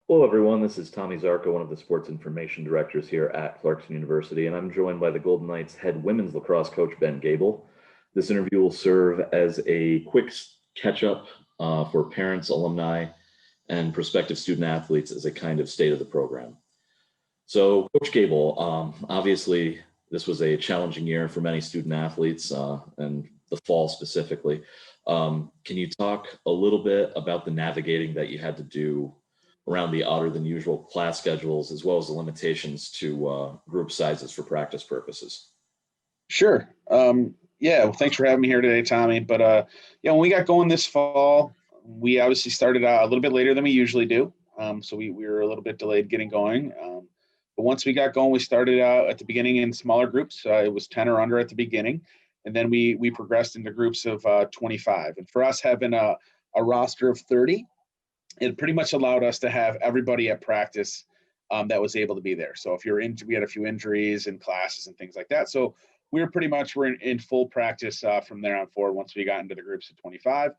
Hello, everyone. This is Tommy Zarko, one of the sports information directors here at Clarkson University, and I'm joined by the Golden Knights head women's lacrosse coach, Ben Gaebel. This interview will serve as a quick catch-up for parents, alumni, and prospective student athletes as a kind of state of the program. So, Coach Gaebel, obviously, this was a challenging year for many student athletes and the fall specifically. Can you talk a little bit about the navigating that you had to do around the odder than usual class schedules, as well as the limitations to group sizes for practice purposes? Sure. Yeah, well, thanks for having me here today, Tommy. But when we got going this fall, we obviously started out a little bit later than we usually do. So we were a little bit delayed getting going. But once we got going, we started out at the beginning in smaller groups. It was 10 or under at the beginning. And then we progressed into groups of 25. And for us, having a roster of 30, it pretty much allowed us to have everybody at practice that was able to be there. So if you're in, we had a few injuries in classes and things like that. So we were pretty much in full practice from there on forward once we got into the groups of 25.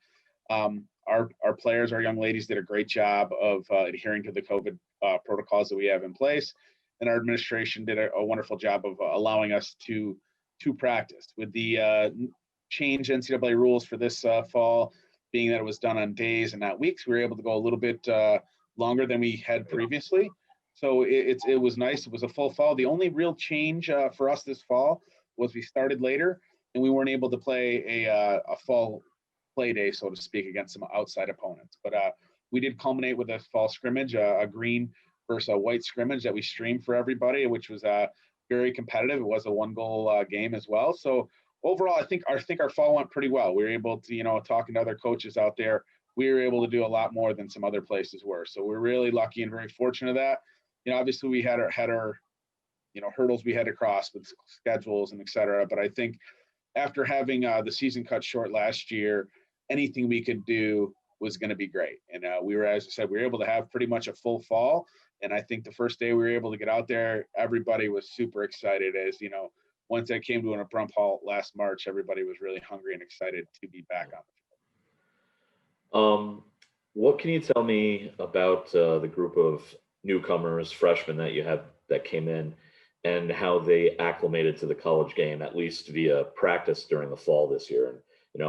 Our players, our young ladies, did a great job of adhering to the COVID protocols that we have in place, and our administration did a wonderful job of allowing us to practice. With the change NCAA rules for this fall, being that it was done on days and not weeks, we were able to go a little bit longer than we had previously. So it was nice. It was a full fall. The only real change for us this fall was we started later and we weren't able to play a fall play day, so to speak, against some outside opponents. But we did culminate with a fall scrimmage, a green versus a white scrimmage that we streamed for everybody, which was very competitive. It was a one-goal game as well. So overall, I think our fall went pretty well. We were able to, talking to other coaches out there, we were able to do a lot more than some other places were. So we're really lucky and very fortunate of that. Obviously we had our hurdles we had to cross with schedules and et cetera. But I think after having the season cut short last year, anything we could do was going to be great. And we were, as I said, we were able to have pretty much a full fall. And I think the first day we were able to get out there, everybody was super excited. As once that came to an abrupt halt last March, everybody was really hungry and excited to be back on the field. What can you tell me about the group of newcomers, freshmen that you had that came in, and how they acclimated to the college game, at least via practice during the fall this year? And,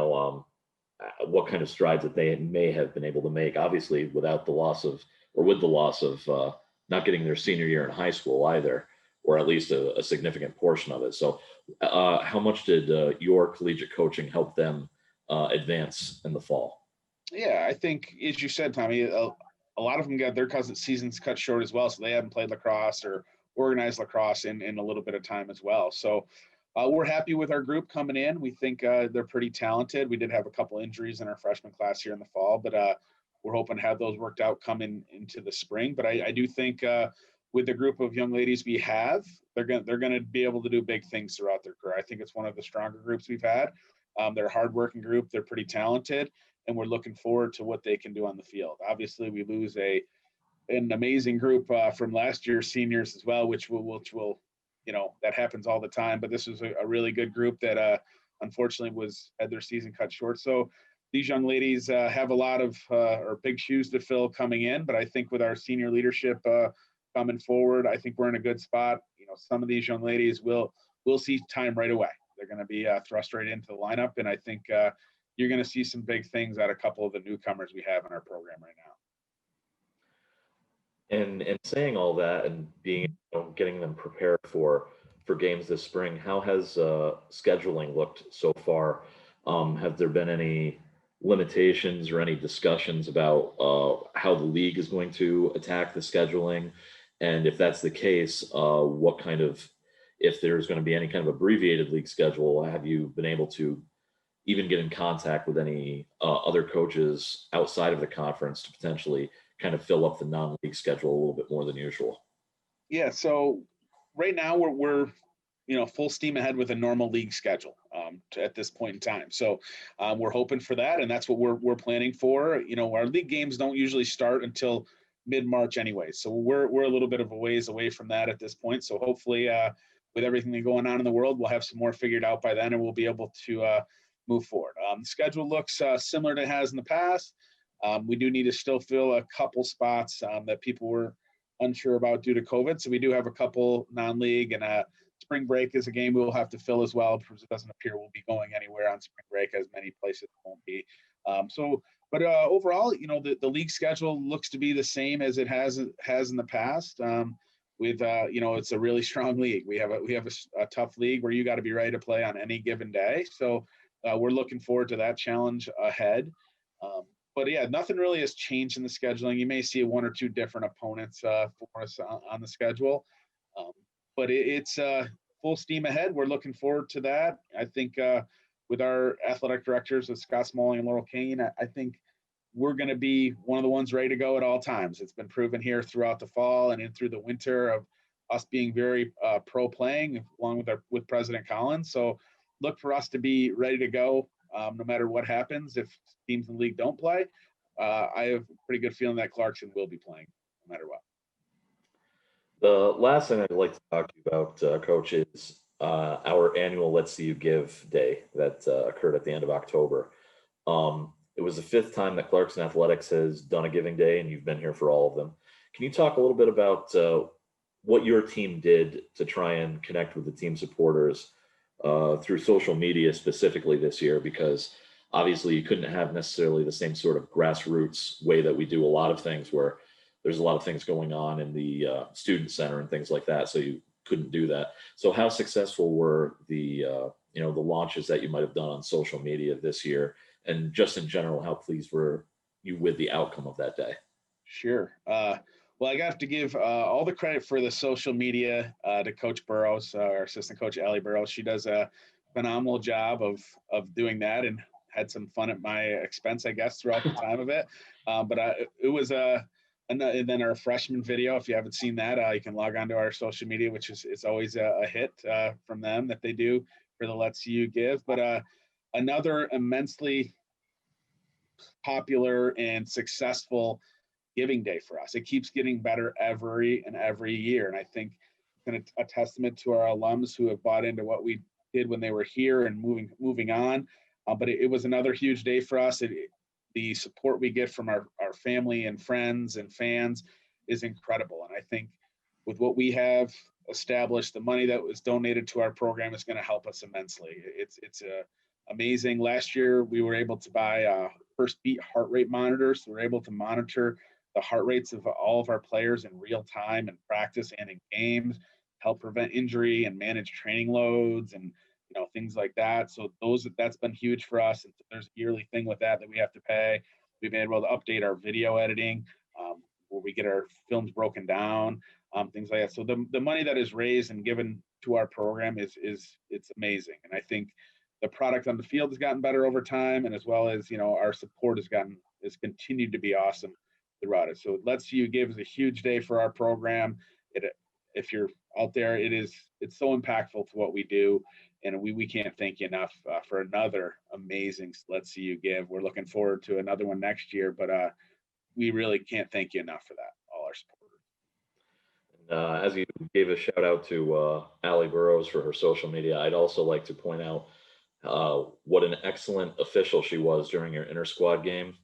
what kind of strides that they may have been able to make, obviously without the loss of, or with the loss of not getting their senior year in high school either, or at least a significant portion of it. So how much did your collegiate coaching help them advance in the fall? Yeah, I think, as you said, Tommy, a lot of them got their seasons cut short as well. So they haven't played lacrosse or organized lacrosse in a little bit of time as well. So we're happy with our group coming in. We think they're pretty talented. We did have a couple injuries in our freshman class here in the fall, but we're hoping to have those worked out coming into the spring. But I do think with the group of young ladies we have, they're going to be able to do big things throughout their career. I think it's one of the stronger groups we've had. They're a hardworking group. They're pretty talented, and we're looking forward to what they can do on the field. Obviously, we lose an amazing group from last year's seniors as well, which will that happens all the time. But this was a really good group that unfortunately had their season cut short. So these young ladies have a lot of or big shoes to fill coming in. But I think with our senior leadership coming forward, I think we're in a good spot. Some of these young ladies will see time right away. They're going to be thrust right into the lineup, and I think you're going to see some big things out of a couple of the newcomers we have in our program right now. And saying all that and getting them prepared for games this spring, how has scheduling looked so far? Have there been any limitations or any discussions about how the league is going to attack the scheduling? And if that's the case, if there's going to be any kind of abbreviated league schedule, have you been able to even get in contact with any other coaches outside of the conference to potentially kind of fill up the non-league schedule a little bit more than usual? Yeah, so right now we're full steam ahead with a normal league schedule at this point in time. So we're hoping for that, and that's what we're planning for. Our league games don't usually start until mid-March anyway, so we're a little bit of a ways away from that at this point. So hopefully, with everything going on in the world, we'll have some more figured out by then, and we'll be able to move forward. The schedule looks similar to it has in the past. We do need to still fill a couple spots that people were unsure about due to COVID. So we do have a couple non-league, and spring break is a game we will have to fill as well, because it doesn't appear we'll be going anywhere on spring break, as many places won't be. But overall, the league schedule looks to be the same as it has in the past. It's a really strong league. We have a tough league where you got to be ready to play on any given day. So we're looking forward to that challenge ahead. But yeah, nothing really has changed in the scheduling. You may see one or two different opponents for us on the schedule, but it's full steam ahead. We're looking forward to that. I think with our athletic directors, with Scott Smalling and Laurel Kane, I think we're going to be one of the ones ready to go at all times. It's been proven here throughout the fall and in through the winter of us being very pro playing, along with President Collins. So look for us to be ready to go no matter what happens. If teams in the league don't play, I have a pretty good feeling that Clarkson will be playing no matter what. The last thing I'd like to talk to you about, Coach, is our annual Let's See You Give Day that occurred at the end of October. It was the 5th time that Clarkson Athletics has done a giving day, and you've been here for all of them. Can you talk a little bit about what your team did to try and connect with the team supporters through social media specifically this year? Because obviously you couldn't have necessarily the same sort of grassroots way that we do a lot of things, where there's a lot of things going on in the student center and things like that. So you couldn't do that. So how successful were the launches that you might have done on social media this year? And just in general, how pleased were you with the outcome of that day? Sure. Well, I have to give all the credit for the social media to Coach Burrows, our assistant coach, Allie Burrows. She does a phenomenal job of doing that, and had some fun at my expense, I guess, throughout the time of it. It was and then our freshman video, if you haven't seen that, you can log on to our social media, which is always a hit from them that they do for the Let's See You Give. But another immensely popular and successful giving day for us. It keeps getting better every year. And I think it's a testament to our alums who have bought into what we did when they were here and moving on. But it was another huge day for us. The support we get from our family and friends and fans is incredible. And I think with what we have established, the money that was donated to our program is going to help us immensely. It's amazing. Last year, we were able to buy first beat heart rate monitors. So we're able to monitor the heart rates of all of our players in real time in practice and in games, help prevent injury and manage training loads and things like that. So that's been huge for us. And there's a yearly thing with that we have to pay. We've been able to update our video editing, where we get our films broken down, things like that. So the money that is raised and given to our program it's amazing. And I think the product on the field has gotten better over time, and as well as our support has continued to be awesome throughout it. So Let's See You Give is a huge day for our program. If you're out there, it's so impactful to what we do, and we can't thank you enough for another amazing Let's See You Give. We're looking forward to another one next year, but we really can't thank you enough for that, all our supporters. As you gave a shout out to Allie Burrows for her social media, I'd also like to point out what an excellent official she was during her inter squad game.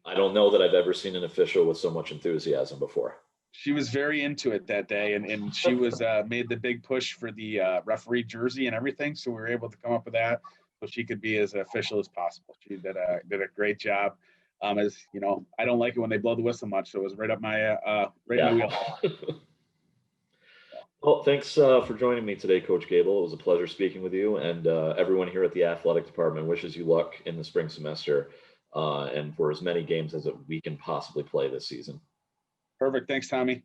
I don't know that I've ever seen an official with so much enthusiasm before. She was very into it that day, and she was made the big push for the referee jersey and everything. So we were able to come up with that so she could be as official as possible. She did a great job. As you know, I don't like it when they blow the whistle much, so it was right up my my wheel. Well, thanks for joining me today, Coach Gaebel. It was a pleasure speaking with you, and everyone here at the athletic department wishes you luck in the spring semester and for as many games as we can possibly play this season. Perfect. Thanks, Tommy.